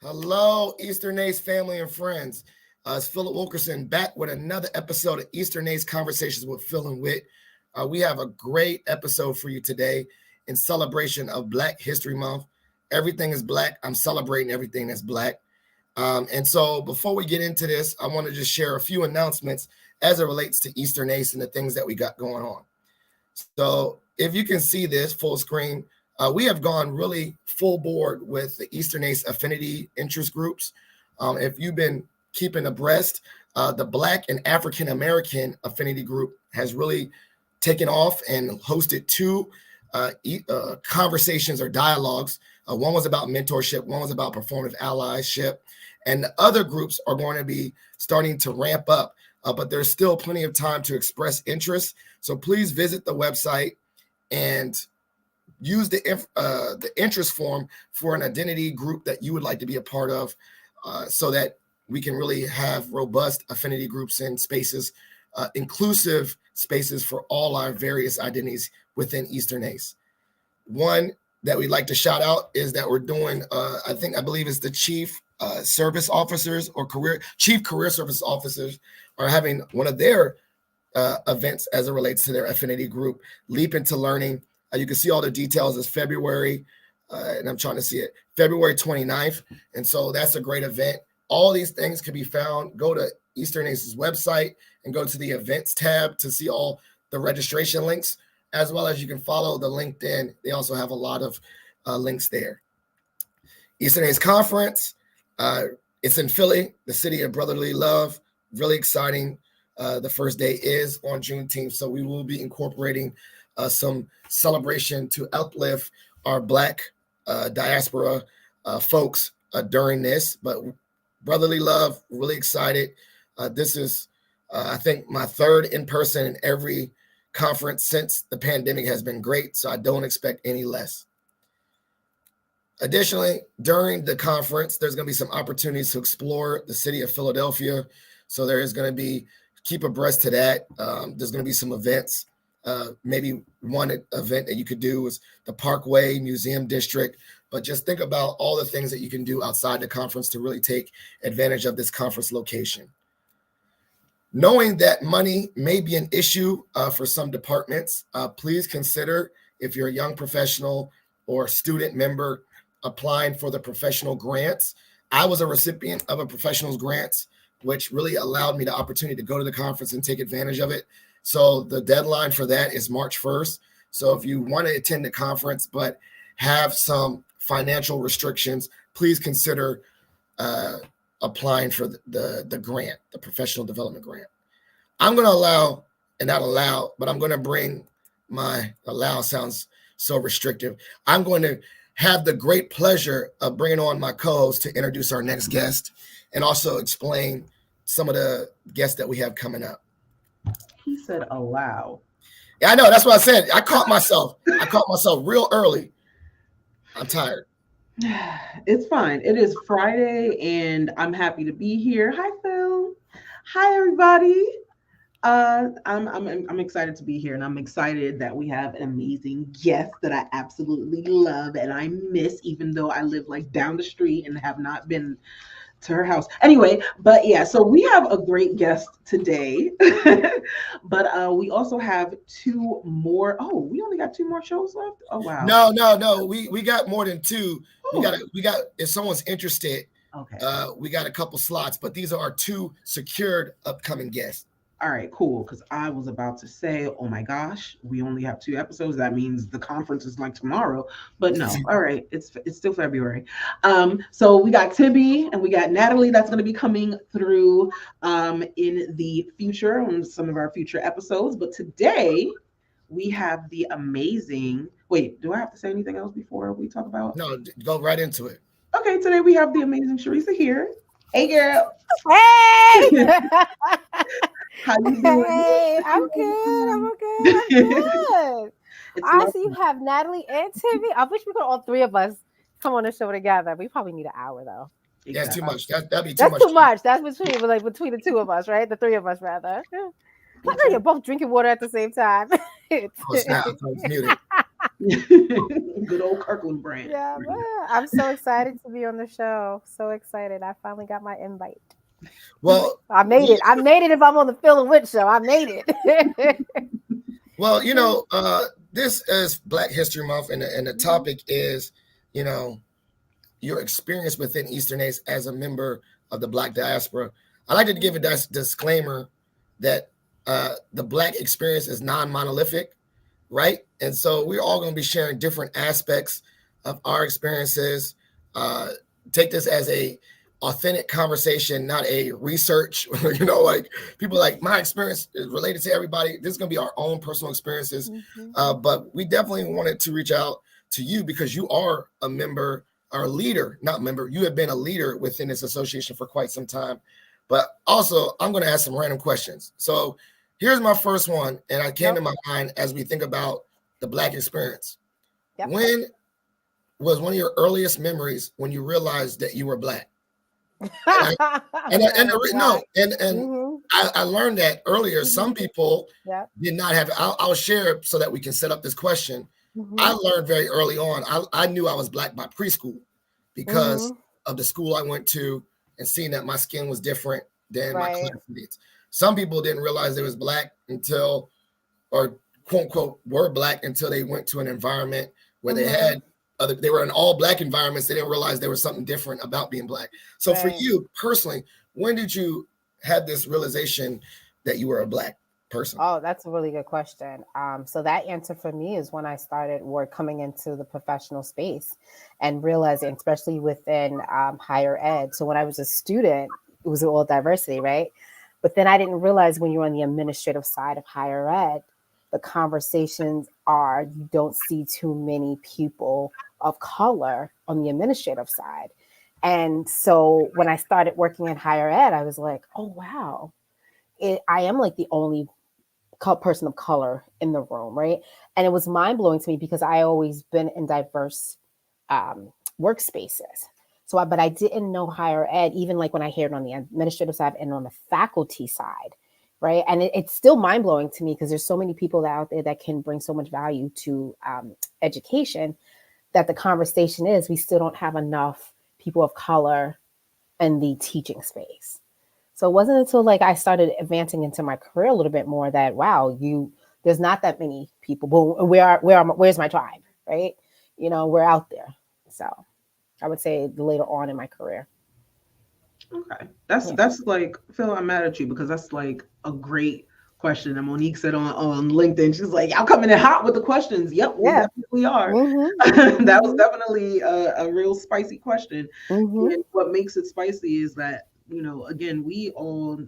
Hello, Eastern Ace family and friends. It's Philip Wilkerson back with another episode of Eastern Ace Conversations with Phil and Whit. We have a great episode for you today in celebration of Black History Month. Everything is Black. I'm celebrating everything that's Black. And so before we get into this, I want to just share a few announcements as it relates to Eastern Ace and the things that we got going on. So if you can see this full screen, we have gone really full board with the Eastern Ace Affinity Interest Groups. If you've been keeping abreast, the Black and African American Affinity Group has really taken off and hosted two conversations or dialogues. One was about mentorship, one was about performative allyship, and the other groups are going to be starting to ramp up, but there's still plenty of time to express interest. So please visit the website and use the interest form for an identity group that you would like to be a part of, so that we can really have robust affinity groups and spaces, inclusive spaces for all our various identities within Eastern Ace. One that we'd like to shout out is that we're doing, I believe it's the chief service officers or chief career service officers are having one of their events as it relates to their affinity group, Leap into Learning. You can see all the details. It's February, and I'm trying to see it, February 29th. And so that's a great event. All these things can be found. Go to Eastern Ace's website and go to the events tab to see all the registration links, as well as you can follow the LinkedIn. They also have a lot of links there. Eastern Ace Conference, it's in Philly, the city of brotherly love. Really exciting. The first day is on Juneteenth, so we will be incorporating some celebration to uplift our Black diaspora folks during this. But brotherly love, really excited. This is, I think, my third in person in every conference since the pandemic has been great, so I don't expect any less. Additionally, during the conference, there's going to be some opportunities to explore the city of Philadelphia. So there is going to be, keep abreast to that. There's going to be some events. Maybe one event that you could do is the Parkway Museum District, but just think about all the things that you can do outside the conference to really take advantage of this conference location. Knowing that money may be an issue for some departments, please consider, if you're a young professional or student member, applying for the professional grants. I was a recipient of a professional's grants, which really allowed me the opportunity to go to the conference and take advantage of it. So the deadline for that is March 1st. So if you want to attend the conference but have some financial restrictions, please consider applying for the grant, the professional development grant. I'm going to allow, and not allow, but I'm going to bring allow sounds so restrictive. I'm going to have the great pleasure of bringing on my co-host to introduce our next guest and also explain some of the guests that we have coming up. He said allow. Yeah, I know. That's what I said. I caught myself real early. I'm tired. It's fine. It is Friday, and I'm happy to be here. Hi, Phil. Hi, everybody. I'm excited to be here, and I'm excited that we have an amazing guest that I absolutely love and I miss, even though I live like down the street and have not been to her house. Anyway, but yeah, so we have a great guest today, but we also have two more. Oh, we only got two more shows left. Oh wow. No. We got more than two. Oh. We got. If someone's interested, okay. We got a couple slots, but these are our two secured upcoming guests. All right, cool. Because I was about to say, oh my gosh, we only have 2 episodes. That means the conference is like tomorrow. But no, all right, it's still February. So we got Tibby and we got Natalie. That's going to be coming through in the future on some of our future episodes. But today we have the amazing. Wait, do I have to say anything else before we talk about? No, go right into it. Okay, today we have the amazing Cheresa here. Hey, girl. Hey. How you doing? Hey, I'm good. I see you have Natalie and Timmy. I wish we could all three of us come on the show together. We probably need an hour though. Yeah, that's too much. That'd be too That's much. too much. That's between the two of us, right? The three of us, rather. I know you're both drinking water at the same time. Oh, snap. I was muted. Good old Kirkland brand. Yeah, man. I'm so excited to be on the show. So excited. I finally got my invite. Well, I made it. I made it if I'm on the Phil and Whit show. I made it. well, this is Black History Month, and the topic is, your experience within Eastern EACE as a member of the Black diaspora. I like to give a disclaimer that the Black experience is non-monolithic, right? And so we're all going to be sharing different aspects of our experiences. Take this as a authentic conversation, not a research. Like people like my experience is related to everybody. This is going to be our own personal experiences. But we definitely wanted to reach out to you because you are a member or a leader, not member. You have been a leader within this association for quite some time. But also, I'm going to ask some random questions. So here's my first one, and I came to my mind as we think about the Black experience. Yep. When was one of your earliest memories when you realized that you were Black? I learned that earlier. Some people did not have. I'll share so that we can set up this question. I learned very early on. I knew I was Black by preschool because of the school I went to and seeing that my skin was different than my classmates. Some people didn't realize they was Black until, or quote unquote, were Black until they went to an environment where they had they were in all Black environments. They didn't realize there was something different about being Black. So for you personally, when did you have this realization that you were a Black person? Oh, that's a really good question. So that answer for me is when I started coming into the professional space and realizing, especially within higher ed. So when I was a student, it was all diversity, right? But then I didn't realize when you're on the administrative side of higher ed, the conversations are you don't see too many people of color on the administrative side. And so when I started working in higher ed, I was like, oh, wow, I am like the only person of color in the room, right? And it was mind-blowing to me because I always been in diverse workspaces. But I didn't know higher ed, even like when I hear it on the administrative side and on the faculty side, right? And it's still mind-blowing to me because there's so many people out there that can bring so much value to education that the conversation is we still don't have enough people of color in the teaching space. So it wasn't until like I started advancing into my career a little bit more that, wow, there's not that many people, but where's my tribe, right? We're out there. So I would say later on in my career. Okay. That's like, Phil, I'm mad at you because that's like a great question. And Monique said on LinkedIn, she's like, y'all coming in hot with the questions. Yep, we definitely are. That was definitely a real spicy question. And what makes it spicy is that, again, we all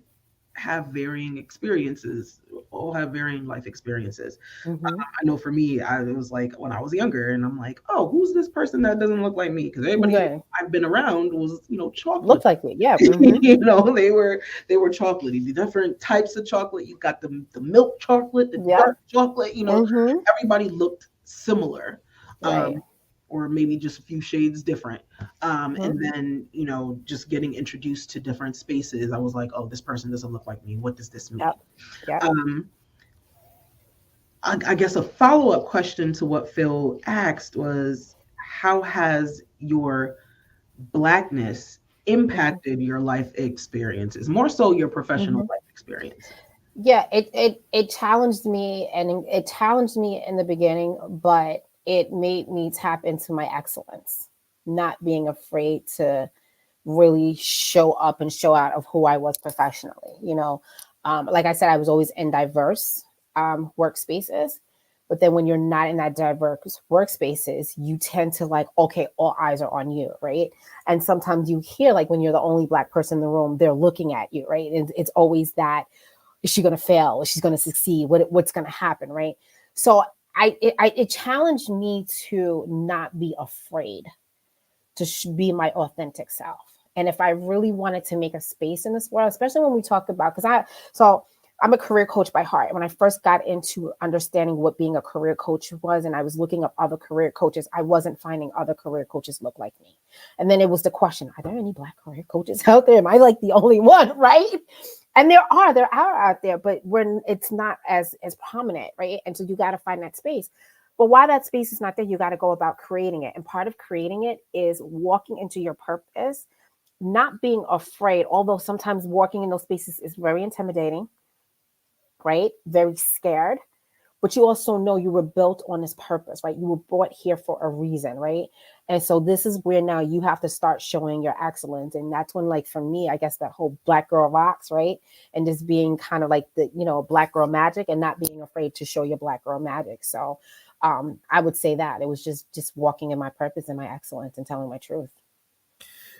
have varying experiences, all have varying life experiences. I know for me, it was like when I was younger and I'm like, oh, who's this person that doesn't look like me? Because everybody I've been around was, chocolate. Looked like me, yeah. They were chocolatey. The different types of chocolate. You got the milk chocolate, the dark chocolate, everybody looked similar. Right. Or maybe just a few shades different. And then, just getting introduced to different spaces, I was like, oh, this person doesn't look like me. What does this mean? I guess a follow-up question to what Phil asked was, how has your Blackness impacted your life experiences, more so your professional life experience? Yeah, it challenged me, and it challenged me in the beginning, but it made me tap into my excellence, not being afraid to really show up and show out of who I was professionally. Like I said, I was always in diverse workspaces, but then when you're not in that diverse workspaces, you tend to like, okay, all eyes are on you, right? And sometimes you hear like when you're the only Black person in the room, they're looking at you, right? And it's always that, is she going to fail? Is she going to succeed? What's going to happen, right? So it challenged me to not be afraid to be my authentic self. And if I really wanted to make a space in this world, especially when we talk about, I'm a career coach by heart. When I first got into understanding what being a career coach was, and I was looking up other career coaches, I wasn't finding other career coaches look like me. And then it was the question, are there any Black career coaches out there? Am I like the only one, right? And there are out there, but it's not as prominent, right? And so you got to find that space. But while that space is not there, you got to go about creating it. And part of creating it is walking into your purpose, not being afraid, although sometimes walking in those spaces is very intimidating, right? Very scared. But you also know you were built on this purpose, right? You were brought here for a reason, right? And so this is where now you have to start showing your excellence. And that's when, like, for me, I guess that whole Black girl rocks, right? And just being kind of like the, Black girl magic, and not being afraid to show your Black girl magic. So I would say that it was just walking in my purpose and my excellence and telling my truth.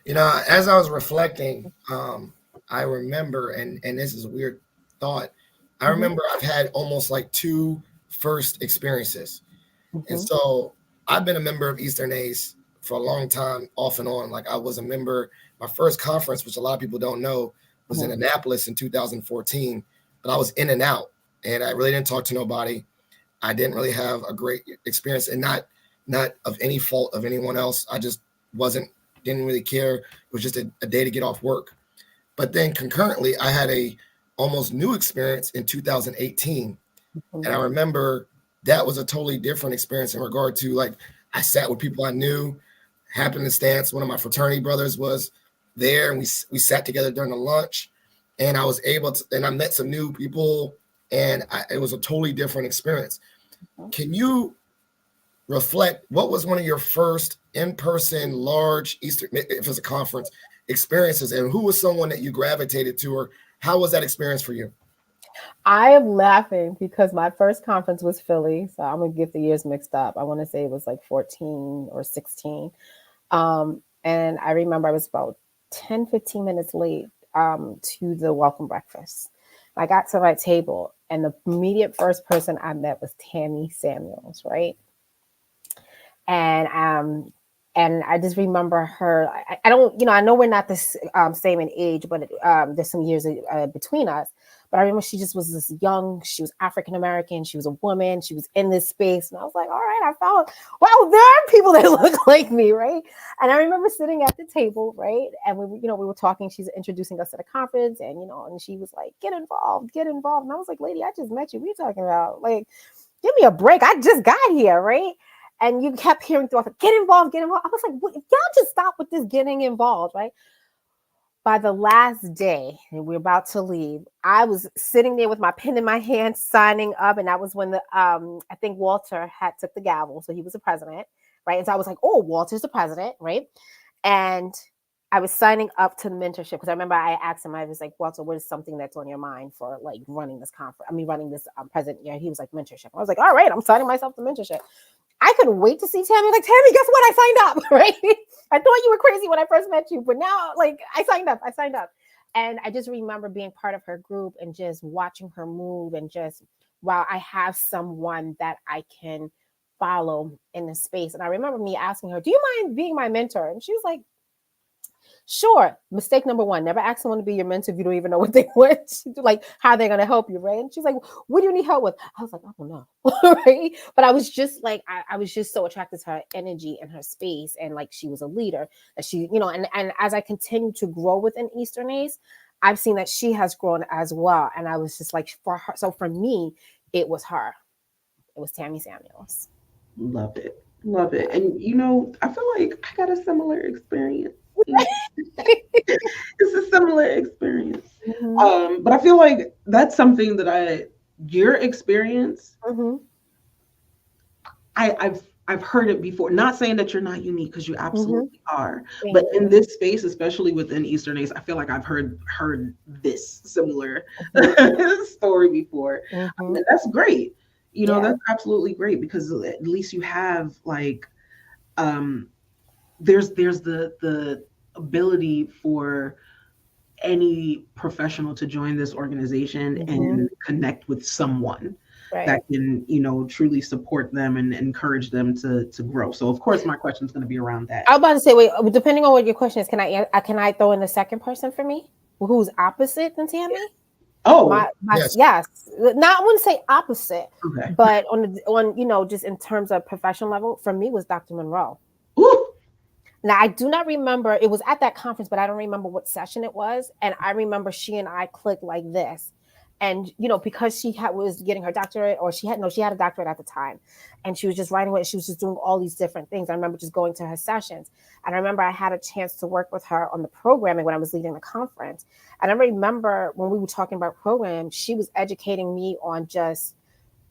As I was reflecting, I remember, and this is a weird thought, I remember I've had almost like 2 first experiences. And so I've been a member of Eastern ACE for a long time, off and on. Like, I was a member, my first conference, which a lot of people don't know, was in Annapolis in 2014, but I was in and out, and I really didn't talk to nobody. I didn't really have a great experience, and not of any fault of anyone else. I just didn't really care. It was just a day to get off work. But then concurrently, I had a almost new experience in 2018. And I remember that was a totally different experience in regard to, like, I sat with people I knew, happenstance. One of my fraternity brothers was there, and we sat together during the lunch, and I was able to, and I met some new people, and it was a totally different experience. Can you reflect, what was one of your first in-person large Eastern, if it's a conference, experiences, and who was someone that you gravitated to, or how was that experience for you? I am laughing because my first conference was Philly. So I'm going to get the years mixed up. I want to say it was like 14 or 16. And I remember I was about 10, 15 minutes late to the welcome breakfast. I got to my table, and the immediate first person I met was Tammy Samuels, right? And I just remember her. I don't, I know we're not the same in age, but there's some years between us. But I remember she just was this young, she was African-American, she was a woman, she was in this space. And I was like, all right, I found, wow, there are people that look like me, right? And I remember sitting at the table, right? And we were talking, she's introducing us to the conference, and, and she was like, get involved. And I was like, lady, I just met you. What are you talking about? Like, give me a break. I just got here, right? And you kept hearing throughout, get involved. I was like, well, y'all just stop with this getting involved, right? By the last day, and we're about to leave, I was sitting there with my pen in my hand, signing up. And that was when I think Walter had took the gavel. So he was the president, right? And so I was like, oh, Walter's the president, right? And I was signing up to the mentorship, because I remember I asked him, I was like, Walter, what is something that's on your mind for, like, running this conference? Running this president. Yeah, he was like, mentorship. I was like, all right, I'm signing myself to mentorship. I couldn't wait to see Tammy. Like, Tammy, guess what? I signed up, right? I thought you were crazy when I first met you, but now, like, I signed up. And I just remember being part of her group and just watching her move, and just, wow, I have someone that I can follow in this space. And I remember me asking her, do you mind being my mentor? And she was like, sure. Mistake number 1, never ask someone to be your mentor if you don't even know what they want, like how they're going to help you, right? And she's like, what do you need help with? I was like, I don't know, right? But I was just like, I was just so attracted to her energy and her space, and like she was a leader. That she, and as I continue to grow within Eastern ACE, I've seen that she has grown as well. And I was just like, for her. So for me, it was her. It was Tammy Samuels. Love it. And I feel like I got a similar experience. It's a similar experience. But I feel like that's something that your experience, I've heard it before. Not saying that you're not unique, because you absolutely are. But in this space, especially within Eastern ACE, I feel like I've heard this similar story before. And that's great. That's absolutely great, because at least you have, like, there's the ability for any professional to join this organization and connect with someone that can, truly support them and encourage them to grow. So of course my question is going to be around that. I was about to say, wait, depending on what your question is, can I throw in the second person for me who's opposite than Tammy? Oh, yes. Not, I wouldn't say opposite, but on just in terms of professional level, for me was Dr. Monroe. Ooh. Now, I do not remember, it was at that conference, but I don't remember what session it was. And I remember she and I clicked like this. And because she was getting her doctorate, or she had a doctorate at the time, and she was just writing with, she was just doing all these different things. I remember just going to her sessions, and I remember I had a chance to work with her on the programming when I was leading the conference. And I remember when we were talking about programs, she was educating me on just,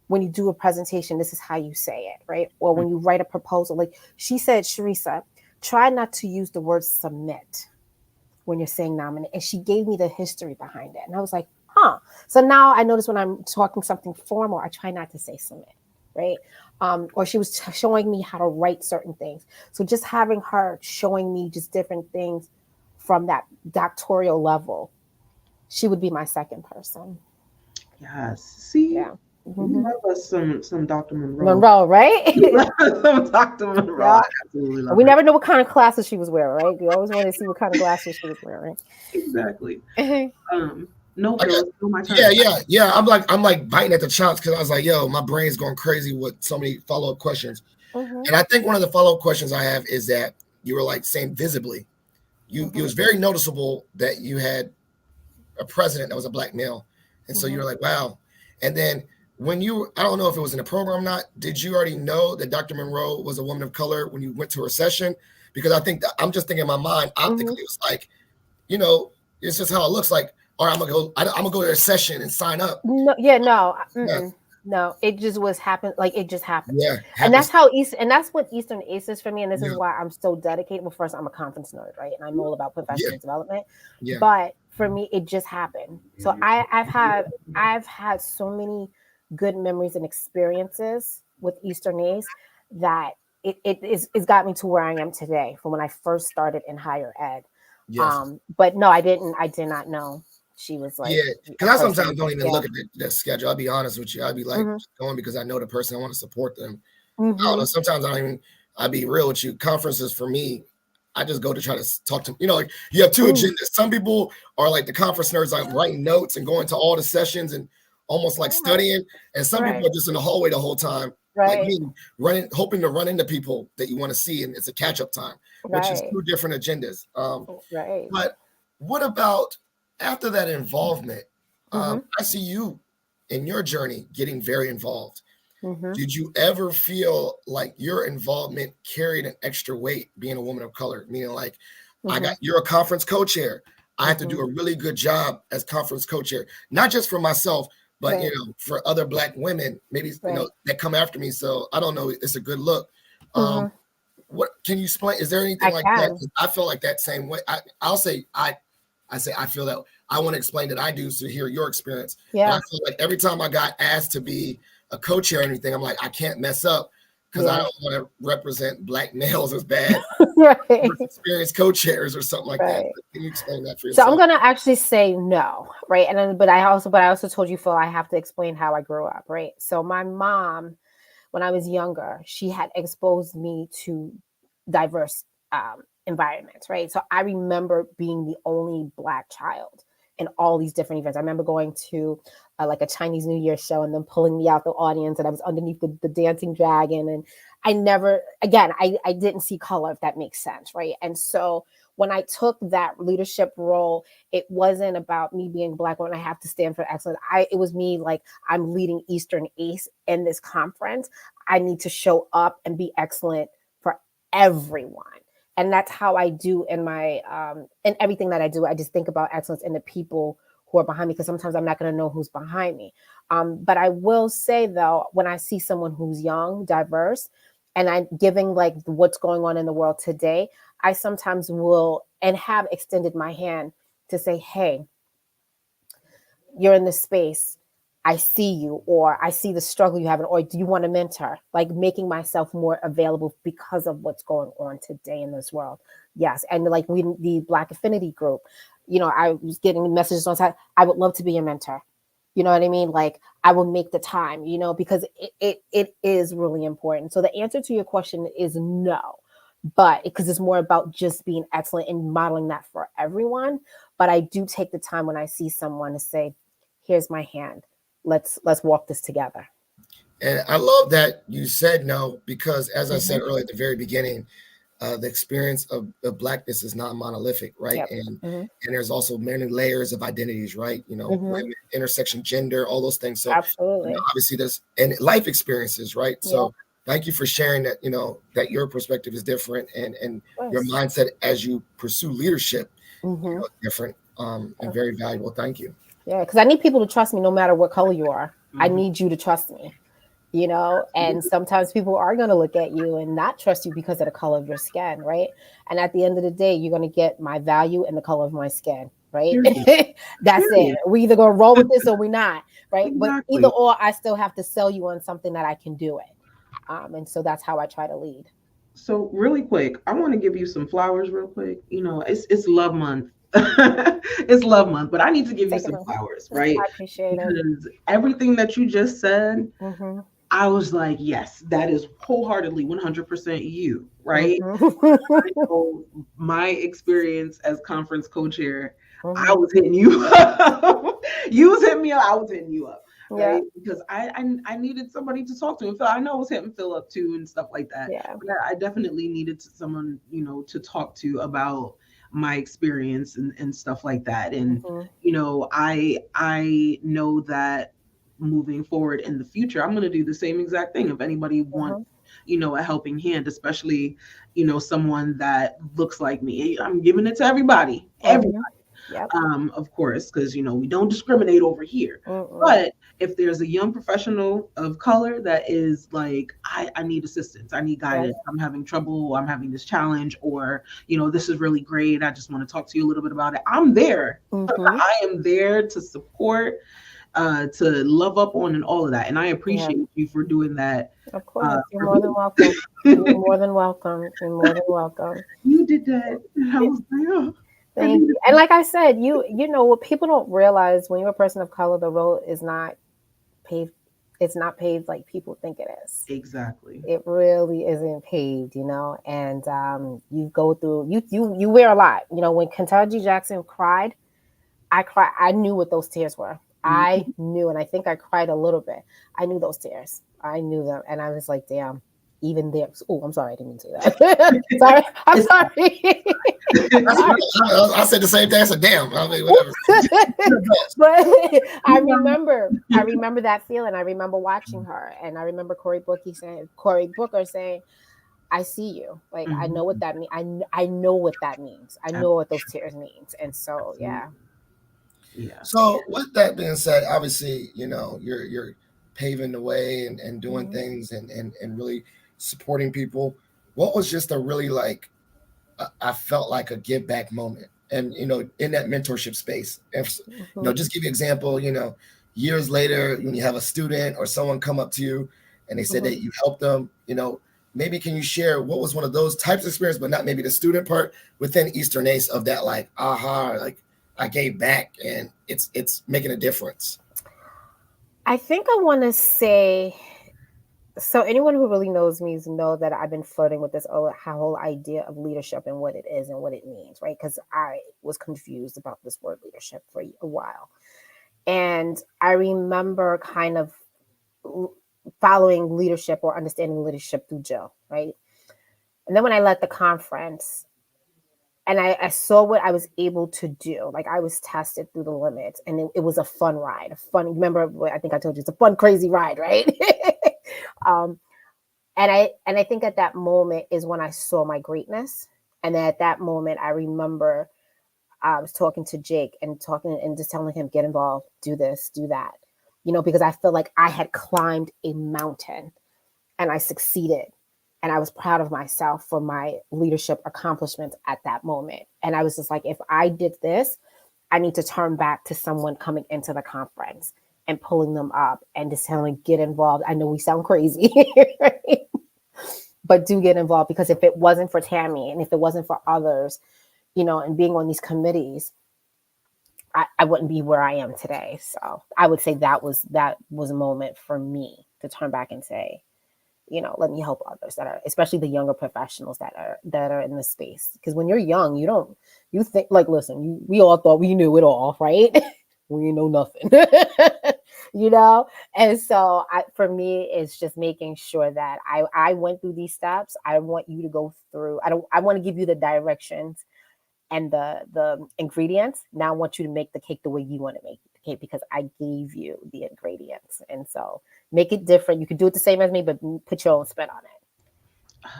when you do a presentation, this is how you say it, right? Or when you write a proposal, like she said, Cheresa, try not to use the word submit when you're saying nominate. And she gave me the history behind it. And I was like, huh. So now I notice when I'm talking something formal, I try not to say submit, right? Or she was showing me how to write certain things. So just having her showing me just different things from that doctoral level, she would be my second person. Yes. See, yeah. We love us some Dr. Monroe. Monroe, right? Some Dr. Monroe. Yeah. I absolutely love We her. never know what kind of glasses she was wearing, right? We always wanted to see what kind of glasses she was wearing. Exactly. No, I Bill, got- it's still my turn. Yeah. I'm like biting at the chops because I was like, yo, my brain's going crazy with so many follow-up questions. And I think one of the follow-up questions I have is that you were like saying visibly, it was very noticeable that you had a president that was a Black male. And so you were like, wow. And then when I don't know if it was in the program or not, did you already know that Dr. Monroe was a woman of color when you went to her session? Because I think I'm just thinking in my mind, optically, it was like, it's just how it looks like. All right, I'm gonna go to their session and sign up. No, it just was happened. Like it just happened. Yeah, and that's how and that's what Eastern ACE is for me. And this is why I'm so dedicated. Well, first, I'm a conference nerd, right? And I'm all about professional development. Yeah. But for me, it just happened. So I've had so many good memories and experiences with Eastern ACE that it's got me to where I am today from when I first started in higher ed. Yes. But no, I did not know she was like, because I sometimes don't even look at the schedule. I'll be honest with you. I'll be like going because I know the person, I want to support them. I don't know. Sometimes I'll be real with you. Conferences for me, I just go to try to talk to, like you have two agendas. Some people are like the conference nerds, like writing notes and going to all the sessions and almost like studying. And some people are just in the hallway the whole time, like me, hoping to run into people that you want to see. And it's a catch-up time, which is two different agendas. But what about after that involvement? I see you in your journey getting very involved. Did you ever feel like your involvement carried an extra weight being a woman of color? Meaning like, you're a conference co-chair. I have to do a really good job as conference co-chair, not just for myself, but for other Black women, maybe that come after me. So I don't know, it's a good look. What can you explain? Is there anything like that? I feel like that same way. I say I feel that I want to explain that I do to hear your experience. Yeah. But I feel like every time I got asked to be a co-chair or anything, I'm like, I can't mess up because I don't want to represent Black males as bad. Experienced co-chairs or something like that. But can you explain that for yourself? So I'm gonna actually say no, right? And then, but I also told you, Phil, I have to explain how I grew up, right? So my mom, when I was younger, she had exposed me to diverse environments, right? So I remember being the only Black child in all these different events. I remember going to like a Chinese New Year show and them pulling me out the audience, and I was underneath the dancing dragon. And I never, again, I didn't see color, if that makes sense, right? And so when I took that leadership role, it wasn't about me being Black woman, I have to stand for excellence. It was me like, I'm leading Eastern ACE in this conference. I need to show up and be excellent for everyone. And that's how I do in my, in everything that I do. I just think about excellence in the people who are behind me, because sometimes I'm not going to know who's behind me. But I will say, though, when I see someone who's young, diverse, and I'm giving like what's going on in the world today, I sometimes will and have extended my hand to say, hey, you're in this space. I see you, or I see the struggle you have, or do you want to mentor? Like making myself more available because of what's going on today in this world. Yes. And like the Black Affinity Group, I was getting messages on side. I would love to be your mentor. You know what I mean? Like I will make the time, because it is really important. So the answer to your question is no, but because it's more about just being excellent and modeling that for everyone. But I do take the time when I see someone to say, here's my hand. Let's walk this together. And I love that you said no, because as I said earlier at the very beginning, the experience of Blackness is not monolithic, right? Yep. And there's also many layers of identities, right? Women, intersection, gender, all those things. So Absolutely. obviously there's and life experiences, right? So thank you for sharing that, that your perspective is different and your mindset as you pursue leadership is different and very valuable. Thank you. Yeah, because I need people to trust me no matter what color you are. I need you to trust me. And sometimes people are going to look at you and not trust you because of the color of your skin, right? And at the end of the day, you're going to get my value and the color of my skin, right? That's it. We either going to roll with this or we're not, right? But either or, I still have to sell you on something that I can do it. And so that's how I try to lead. So really quick, I want to give you some flowers real quick. It's Love Month. It's Love Month, but I need to give you some flowers, right? I appreciate it. Because everything that you just said, I was like, yes, that is wholeheartedly 100% you, right? So my experience as conference co-chair, I was hitting you up. You was hitting me up. I was hitting you up, right? Because I needed somebody to talk to. And Phil, I know I was hitting Phil up too and stuff like that. Yeah. But I definitely needed someone, to talk to about my experience and stuff like that. And I know that moving forward in the future, I'm going to do the same exact thing. If anybody wants, a helping hand, especially, someone that looks like me, I'm giving it to everybody. Yep. Of course, because we don't discriminate over here. But if there's a young professional of color that is like, I need assistance, I need guidance, I'm having trouble, I'm having this challenge, or this is really great, I just want to talk to you a little bit about it, I'm there. I am there to support, to love up on and all of that. And I appreciate you for doing that. Of course, you're more than welcome. You're more than welcome. You're more than welcome. You did that. I was like, oh. Thank you. And like I said, you know what people don't realize, when you're a person of color, the road is not paved. It's not paved like people think it is. Exactly. It really isn't paved, and you go through, you wear a lot. When Kentucky Jackson cried, I knew what those tears were. I knew, and I think I cried a little bit. I knew those tears. I knew them. And I was like, damn, even there. Oh, I'm sorry. I didn't mean to say that. Sorry. I'm sorry. I said the same thing. I said, damn. I mean, whatever. But I remember that feeling. I remember watching her. And I remember Cory Booker saying, I see you. Like, I know what that means. I know what that means. I know what those tears means. And so, yeah. Yeah. So with that being said, obviously, you're paving the way and doing things and really supporting people. What was just a really I felt like a give back moment, and in that mentorship space. If just give you an example, years later when you have a student or someone come up to you and they said that you helped them, maybe can you share what was one of those types of experience, but not maybe the student part within Eastern ACE of that, I gave back and it's making a difference. I think I want to say, so anyone who really knows me know that I've been flirting with this whole idea of leadership and what it is and what it means, right? Because I was confused about this word leadership for a while. And I remember kind of following leadership or understanding leadership through Jill, right? And then when I led the conference, and I saw what I was able to do. Like, I was tested through the limits, and it was a fun ride. Remember, I think I told you, it's a fun, crazy ride, right? And I think at that moment is when I saw my greatness. And at that moment, I remember I was talking to Jake and just telling him, get involved, do this, do that, because I feel like I had climbed a mountain and I succeeded. And I was proud of myself for my leadership accomplishments at that moment. And I was just like, if I did this, I need to turn back to someone coming into the conference and pulling them up and just telling them, get involved. I know we sound crazy, right? But do get involved, because if it wasn't for Tammy and if it wasn't for others, and being on these committees, I wouldn't be where I am today. So I would say that was a moment for me to turn back and say, let me help others that are, especially the younger professionals that are in the space. Because when you're young, you think like, listen, we all thought we knew it all, right? We know nothing. you know? And so for me, it's just making sure that I went through these steps. I want you to go through. I want to give you the directions and the ingredients. Now I want you to make the cake the way you want to make the cake because I gave you the ingredients. And so make it different. You can do it the same as me, but put your own spin on it.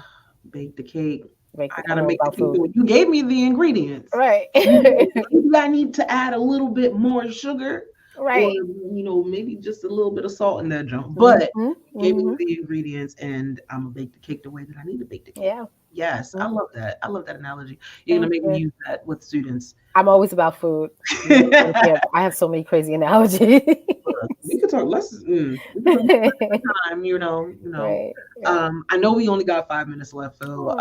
Bake the cake. I gotta make the cake. You gave me the ingredients. Right. Maybe I need to add a little bit more sugar. Right. Or, maybe just a little bit of salt in that junk. But gave me the ingredients and I'm gonna bake the cake the way that I need to bake the cake. Yeah. Yes, I love that. I love that analogy. You're gonna make me use that with students. I'm always about food. I have so many crazy analogies. We could talk less time, Right. I know we only got 5 minutes left, Phil.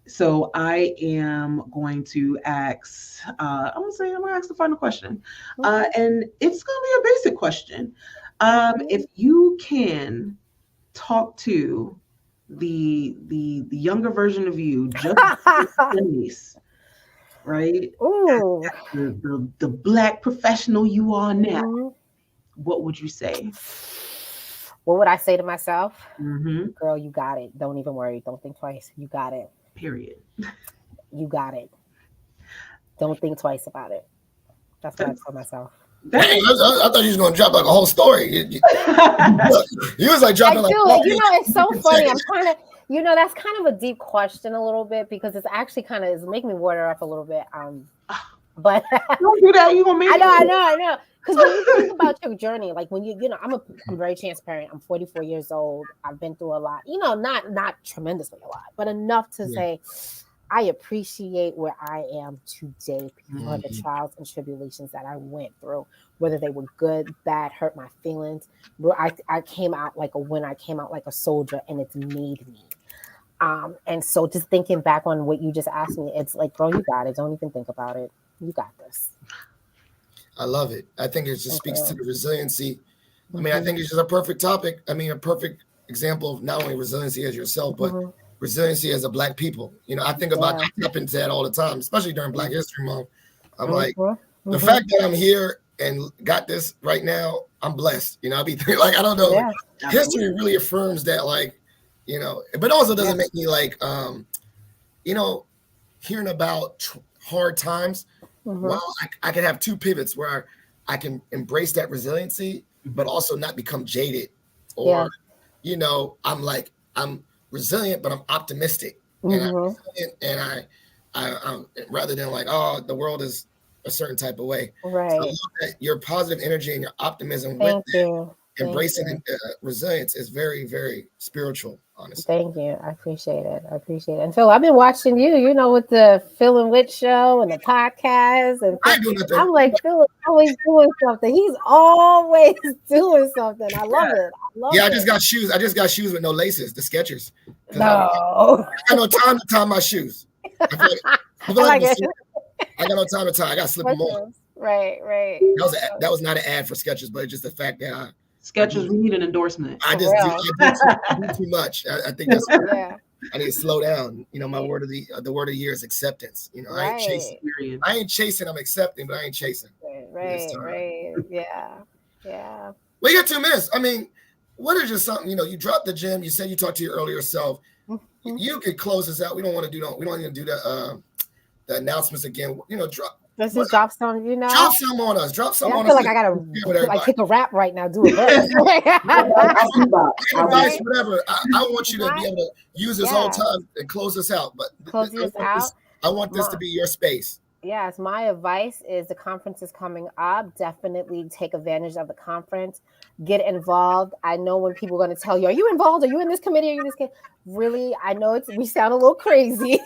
So I am going to ask. I'm gonna ask the final question, and it's gonna be a basic question. If you can talk to the younger version of you, just niece, right? Ooh. The Black professional you are now, what would you say? What would I say to myself? Girl, you got it. Don't even worry. Don't think twice. You got it. Period. You got it. Don't think twice about it. That's what I tell myself. I thought you was gonna drop like a whole story. You was like dropping like. It's so funny. I'm trying to. That's kind of a deep question a little bit because it's actually kind of making me water up a little bit. But don't do that. You gonna make. I know. Because when you think about your journey, like when I'm very transparent. I'm 44 years old. I've been through a lot. Not tremendously a lot, but enough to say. I appreciate where I am today because of the trials and tribulations that I went through, whether they were good, bad, hurt my feelings. I came out like a winner. I came out like a soldier, and it's made me. And so just thinking back on what you just asked me, it's like, girl, you got it. Don't even think about it. You got this. I love it. I think it just speaks to the resiliency. I mean, I think it's just a perfect topic. I mean, a perfect example of not only resiliency as yourself, but resiliency as a Black people. I think about up into that all the time, especially during Black History Month. I'm like, the fact that I'm here and got this right now, I'm blessed. I be like, I don't know, history really affirms that, like, but also doesn't make me like, hearing about hard times. Well, I can have two pivots where I can embrace that resiliency, but also not become jaded, or I'm resilient, but I'm optimistic, and I'm rather than like, oh, the world is a certain type of way. Right. So I love that your positive energy and your optimism with embracing resilience is very, very spiritual, honestly. Thank you. I appreciate it. And Phil, I've been watching you, with the Phil and Whit show and the podcast. And I'm like, Phil is always doing something. He's always doing something. I love it. I just got shoes. I just got shoes with no laces, the Skechers. No. I got no time to tie my shoes. I got no time to tie. I got to slip them on. Right. That was not an ad for Skechers, but just the fact that Skechers, we need an endorsement. I do too much. I think that's I need to slow down. My word of the word of the year is acceptance. I ain't chasing. I ain't chasing. I'm accepting, but I ain't chasing. Right. Yeah. We got 2 minutes. I mean, what is just something? You dropped the gym. You said you talked to your earlier self. You could close this out. We don't want to do that. We don't even do the announcements again. Let's just drop some, Drop some on us. Drop some on us. I feel like I gotta kick a rap right now. Do it. Advice, whatever. I want you to be able to use this whole time and close this out. But I want this to be your space. Yes, my advice is the conference is coming up. Definitely take advantage of the conference. Get involved. I know when people are going to tell you, are you involved? Are you in this committee? Are you in this committee? Really, I know we sound a little crazy,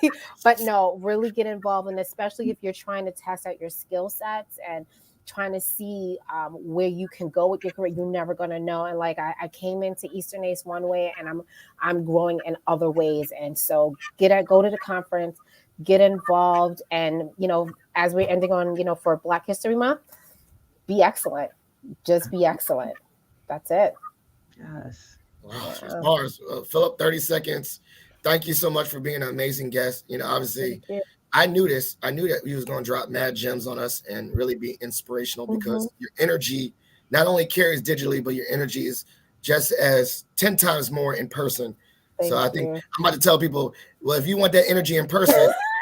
but no, really get involved. And especially if you're trying to test out your skill sets and trying to see where you can go with your career, you're never going to know. And like I came into Eastern ACE one way and I'm growing in other ways. And so go to the conference, get involved. And, as we're ending on, for Black History Month, be excellent. Just be excellent. That's it. Yes. Wow. Bars. Philip, 30 seconds. Thank you so much for being an amazing guest. Obviously, I knew this. I knew that you was going to drop mad gems on us and really be inspirational because your energy not only carries digitally, but your energy is just as 10 times more in person. So I think I'm about to tell people, well, if you want that energy in person,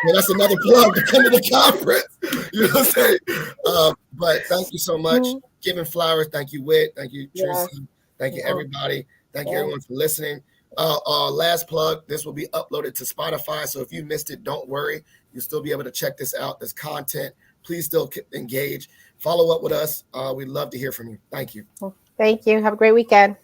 well, that's another plug to come to the conference. You know what I'm saying? But thank you so much. Giving flowers. Thank you, Whit. Thank you, Cheresa. Thank you, everybody. Thank you, everyone, for listening. Last plug, this will be uploaded to Spotify. So if you missed it, don't worry. You'll still be able to check this out. There's content. Please still engage. Follow up with us. We'd love to hear from you. Thank you. Thank you. Have a great weekend.